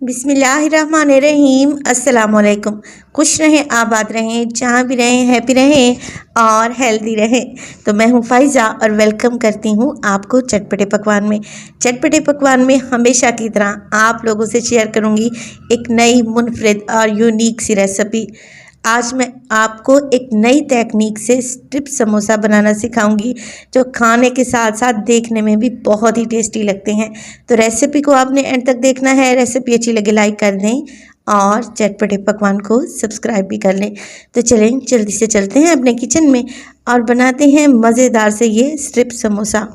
बिस्मिल्लाहिर्रहमानिर्रहीम। अस्सलाम वालेकुम। खुश रहें, आबाद रहें, जहाँ भी रहें हैप्पी रहें और हेल्दी रहें। तो मैं हूँ फ़ाइज़ा और वेलकम करती हूँ आपको चटपटे पकवान में। चटपटे पकवान में हमेशा की तरह आप लोगों से शेयर करूँगी एक नई मुनफरिद और यूनिक सी रेसिपी। आज मैं आपको एक नई टेक्निक से स्ट्रिप समोसा बनाना सिखाऊंगी जो खाने के साथ साथ देखने में भी बहुत ही टेस्टी लगते हैं। तो रेसिपी को आपने एंड तक देखना है। रेसिपी अच्छी लगे लाइक कर दें और चटपटे पकवान को सब्सक्राइब भी कर लें। तो चलें जल्दी से चलते हैं अपने किचन में और बनाते हैं मज़ेदार से ये स्ट्रिप समोसा।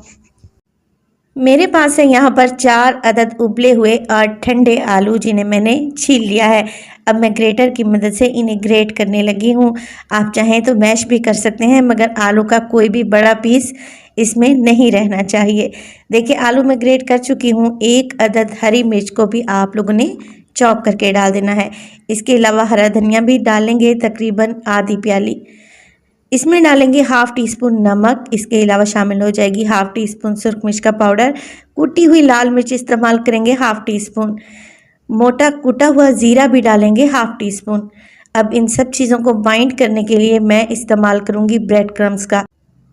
मेरे पास है यहाँ पर 4 अदद उबले हुए और ठंडे आलू जिन्हें मैंने छील लिया है। अब मैं ग्रेटर की मदद से इन्हें ग्रेट करने लगी हूँ। आप चाहें तो मैश भी कर सकते हैं, मगर आलू का कोई भी बड़ा पीस इसमें नहीं रहना चाहिए। देखिए आलू मैं ग्रेट कर चुकी हूँ। 1 अदद हरी मिर्च को भी आप लोगों ने चॉप करके डाल देना है। इसके अलावा हरा धनिया भी डालेंगे, तकरीबन आधी प्याली। इसमें डालेंगे हाफ टी स्पून नमक। इसके अलावा शामिल हो जाएगी हाफ टी स्पून सुरख मिर्च का पाउडर। कुटी हुई लाल मिर्च इस्तेमाल करेंगे हाफ टी स्पून। मोटा कुटा हुआ ज़ीरा भी डालेंगे हाफ टी स्पून। अब इन सब चीज़ों को बाइंड करने के लिए मैं इस्तेमाल करूँगी ब्रेड क्रम्स का।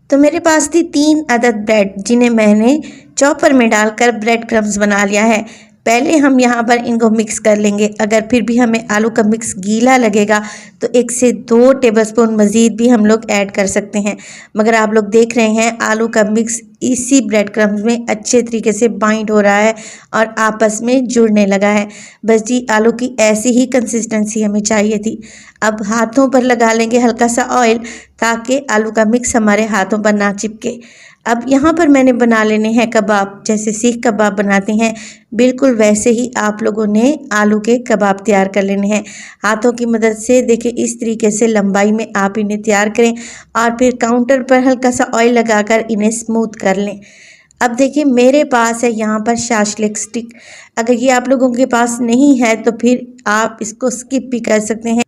तो मेरे पास थी 3 अदद ब्रेड जिन्हें मैंने चॉपर में डालकर ब्रेड क्रम्स बना लिया है। पहले हम यहाँ पर इनको मिक्स कर लेंगे। अगर फिर भी हमें आलू का मिक्स गीला लगेगा तो 1 से 2 टेबलस्पून मज़ीद भी हम लोग ऐड कर सकते हैं। मगर आप लोग देख रहे हैं आलू का मिक्स इसी ब्रेड क्रम्स में अच्छे तरीके से बाइंड हो रहा है और आपस में जुड़ने लगा है। बस जी आलू की ऐसी ही कंसिस्टेंसी हमें चाहिए थी। अब हाथों पर लगा लेंगे हल्का सा ऑयल ताकि आलू का मिक्स हमारे हाथों पर ना चिपके। अब यहाँ पर मैंने बना लेने हैं कबाब, जैसे सीख कबाब बनाते हैं बिल्कुल वैसे ही आप लोगों ने आलू के कबाब तैयार कर लेने हैं। हाथों की मदद से देखिए इस तरीके से लंबाई में आप इन्हें तैयार करें और फिर काउंटर पर हल्का सा ऑयल लगाकर इन्हें स्मूथ कर लें। अब देखिए मेरे पास है यहाँ पर शाशलिक स्टिक। अगर ये आप लोगों के पास नहीं है तो फिर आप इसको स्किप भी कर सकते हैं।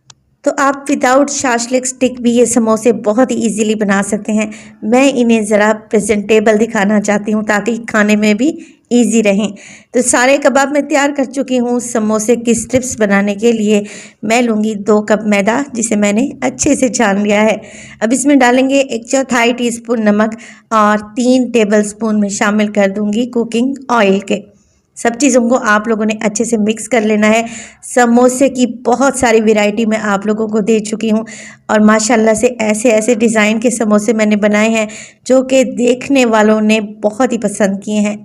तो आप विदाउट शाशलिक स्टिक भी ये समोसे बहुत ही इजीली बना सकते हैं। मैं इन्हें ज़रा प्रेजेंटेबल दिखाना चाहती हूँ ताकि खाने में भी इजी रहें। तो सारे कबाब मैं तैयार कर चुकी हूँ। समोसे की स्ट्रिप्स बनाने के लिए मैं लूँगी 2 कप मैदा जिसे मैंने अच्छे से छान लिया है। अब इसमें डालेंगे 1/4 टीस्पून नमक और 3 टेबलस्पून में शामिल कर दूँगी कुकिंग ऑयल के। सब चीज़ों को आप लोगों ने अच्छे से मिक्स कर लेना है। समोसे की बहुत सारी वैरायटी मैं आप लोगों को दे चुकी हूँ और माशाल्लाह से ऐसे ऐसे डिज़ाइन के समोसे मैंने बनाए हैं जो कि देखने वालों ने बहुत ही पसंद किए हैं।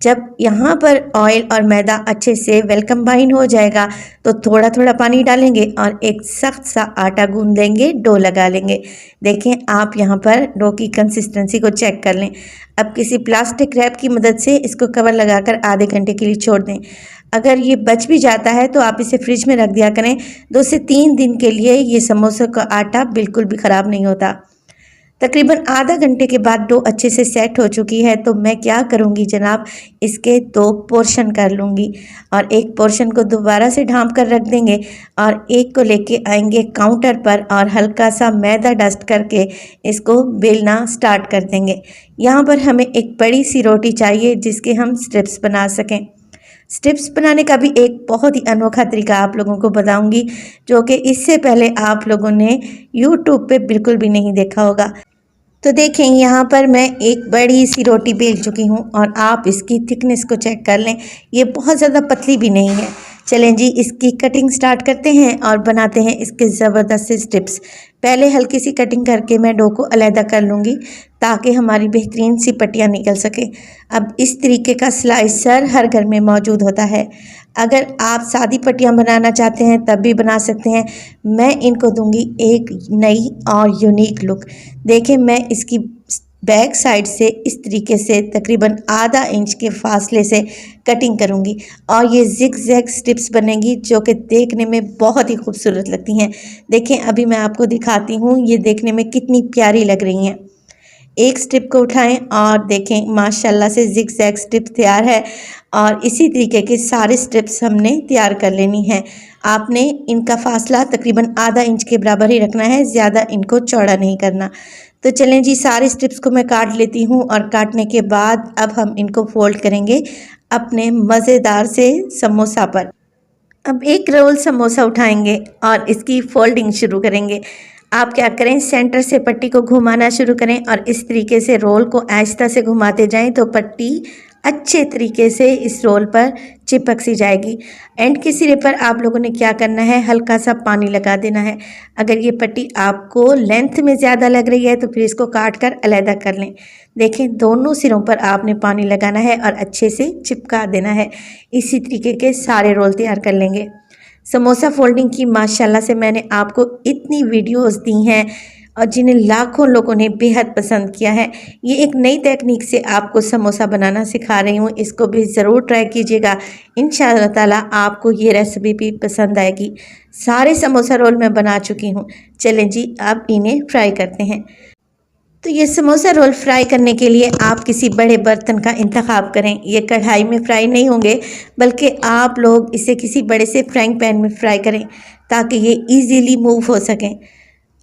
जब यहाँ पर ऑयल और मैदा अच्छे से वेल कंबाइन हो जाएगा तो थोड़ा थोड़ा पानी डालेंगे और एक सख्त सा आटा गूंद लेंगे, डो लगा लेंगे। देखें आप यहाँ पर डो की कंसिस्टेंसी को चेक कर लें। अब किसी प्लास्टिक रैप की मदद से इसको कवर लगाकर आधे घंटे के लिए छोड़ दें। अगर ये बच भी जाता है तो आप इसे फ्रिज में रख दिया करें। 2 से 3 दिन के लिए ये समोसे का आटा बिल्कुल भी ख़राब नहीं होता। तकरीबन आधा घंटे के बाद डो अच्छे से सेट हो चुकी है तो मैं क्या करूँगी जनाब, इसके 2 पोर्शन कर लूँगी और एक पोर्शन को दोबारा से ढाँप कर रख देंगे और एक को लेके आएंगे काउंटर पर और हल्का सा मैदा डस्ट करके इसको बेलना स्टार्ट कर देंगे। यहाँ पर हमें एक बड़ी सी रोटी चाहिए जिसके हम स्ट्रिप्स बना सकें। स्ट्रिप्स बनाने का भी एक बहुत ही अनोखा तरीका आप लोगों को बताऊंगी जो कि इससे पहले आप लोगों ने यूट्यूब पे बिल्कुल भी नहीं देखा होगा। तो देखें यहाँ पर मैं एक बड़ी सी रोटी बेल चुकी हूँ और आप इसकी थिकनेस को चेक कर लें। ये बहुत ज़्यादा पतली भी नहीं है। चलें जी इसकी कटिंग स्टार्ट करते हैं और बनाते हैं इसके ज़बरदस्त से स्ट्रिप्स। पहले हल्की सी कटिंग करके मैं डो को अलहदा कर लूँगी ताकि हमारी बेहतरीन सी पट्टियाँ निकल सके। अब इस तरीके का स्लाइसर हर घर में मौजूद होता है। अगर आप सादी पट्टियाँ बनाना चाहते हैं तब भी बना सकते हैं। मैं इनको दूंगी एक नई और यूनिक लुक। देखें मैं इसकी बैक साइड से इस तरीके से तकरीबन आधा इंच के फासले से कटिंग करूंगी और ये जिग जैग स्ट्रिप्स बनेंगी जो कि देखने में बहुत ही खूबसूरत लगती हैं। देखें अभी मैं आपको दिखाती हूँ ये देखने में कितनी प्यारी लग रही हैं। एक स्ट्रिप को उठाएं और देखें माशाल्लाह से जिग जैग स्ट्रिप तैयार है और इसी तरीके के सारे स्ट्रिप्स हमने तैयार कर लेनी है। आपने इनका फासला तकरीबन आधा इंच के बराबर ही रखना है, ज़्यादा इनको चौड़ा नहीं करना। तो चलें जी सारे स्ट्रिप्स को मैं काट लेती हूँ और काटने के बाद अब हम इनको फोल्ड करेंगे अपने मज़ेदार से समोसा पर। अब एक रोल समोसा उठाएंगे और इसकी फोल्डिंग शुरू करेंगे। आप क्या करें, सेंटर से पट्टी को घुमाना शुरू करें और इस तरीके से रोल को आहिस्ता से घुमाते जाएं तो पट्टी अच्छे तरीके से इस रोल पर चिपक सी जाएगी। एंड के सिरे पर आप लोगों ने क्या करना है, हल्का सा पानी लगा देना है। अगर ये पट्टी आपको लेंथ में ज़्यादा लग रही है तो फिर इसको काट कर अलहदा कर लें। देखें, दोनों सिरों पर आपने पानी लगाना है और अच्छे से चिपका देना है। इसी तरीके के सारे रोल तैयार कर लेंगे। समोसा फोल्डिंग की माशाल्लाह से मैंने आपको इतनी वीडियोस दी हैं और जिन्हें लाखों लोगों ने बेहद पसंद किया है। ये एक नई टेक्निक से आपको समोसा बनाना सिखा रही हूँ, इसको भी ज़रूर ट्राई कीजिएगा। इंशाअल्लाह ताला आपको ये रेसिपी भी पसंद आएगी। सारे समोसा रोल मैं बना चुकी हूँ। चलें जी, अब इन्हें फ्राई करते हैं। तो ये समोसा रोल फ्राई करने के लिए आप किसी बड़े बर्तन का इंतखाब करें। ये कढ़ाई में फ्राई नहीं होंगे, बल्कि आप लोग इसे किसी बड़े से फ्राइंग पैन में फ्राई करें ताकि ये इजीली मूव हो सकें।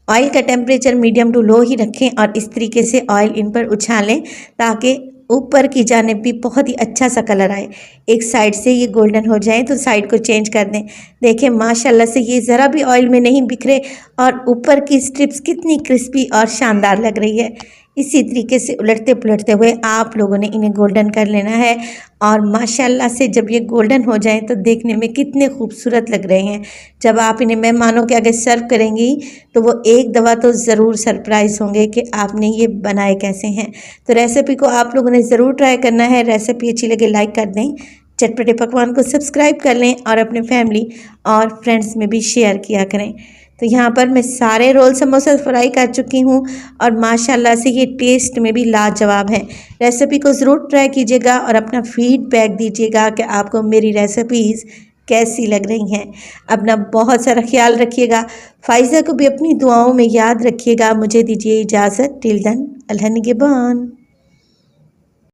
ऑयल का टेम्परेचर मीडियम टू लो ही रखें और इस तरीके से ऑयल इन पर उछालें ताकि ऊपर की जानिब भी बहुत ही अच्छा सा कलर आए। एक साइड से ये गोल्डन हो जाए तो साइड को चेंज कर दें। देखें, माशाल्लाह से ये ज़रा भी ऑयल में नहीं बिखरे और ऊपर की स्ट्रिप्स कितनी क्रिस्पी और शानदार लग रही है। इसी तरीके से उलटते पुलटते हुए आप लोगों ने इन्हें गोल्डन कर लेना है और माशाल्लाह से जब ये गोल्डन हो जाएं तो देखने में कितने खूबसूरत लग रहे हैं। जब आप इन्हें मेहमानों के आगे सर्व करेंगी तो वो एक दफ़ा तो ज़रूर सरप्राइज़ होंगे कि आपने ये बनाए कैसे हैं। तो रेसिपी को आप लोगों ने ज़रूर ट्राई करना है। रेसिपी अच्छी लगे लाइक कर दें, चटपटे पकवान को सब्सक्राइब कर लें और अपने फैमिली और फ्रेंड्स में भी शेयर किया करें। तो यहाँ पर मैं सारे रोल समोसा फ्राई कर चुकी हूँ और माशाल्लाह से ये टेस्ट में भी लाजवाब है। रेसिपी को ज़रूर ट्राई कीजिएगा और अपना फीडबैक दीजिएगा कि आपको मेरी रेसिपीज़ कैसी लग रही हैं। अपना बहुत सारा ख्याल रखिएगा। फ़ाइज़ा को भी अपनी दुआओं में याद रखिएगा। मुझे दीजिए इजाज़त। टिल देन, अल्लाह निगहबान।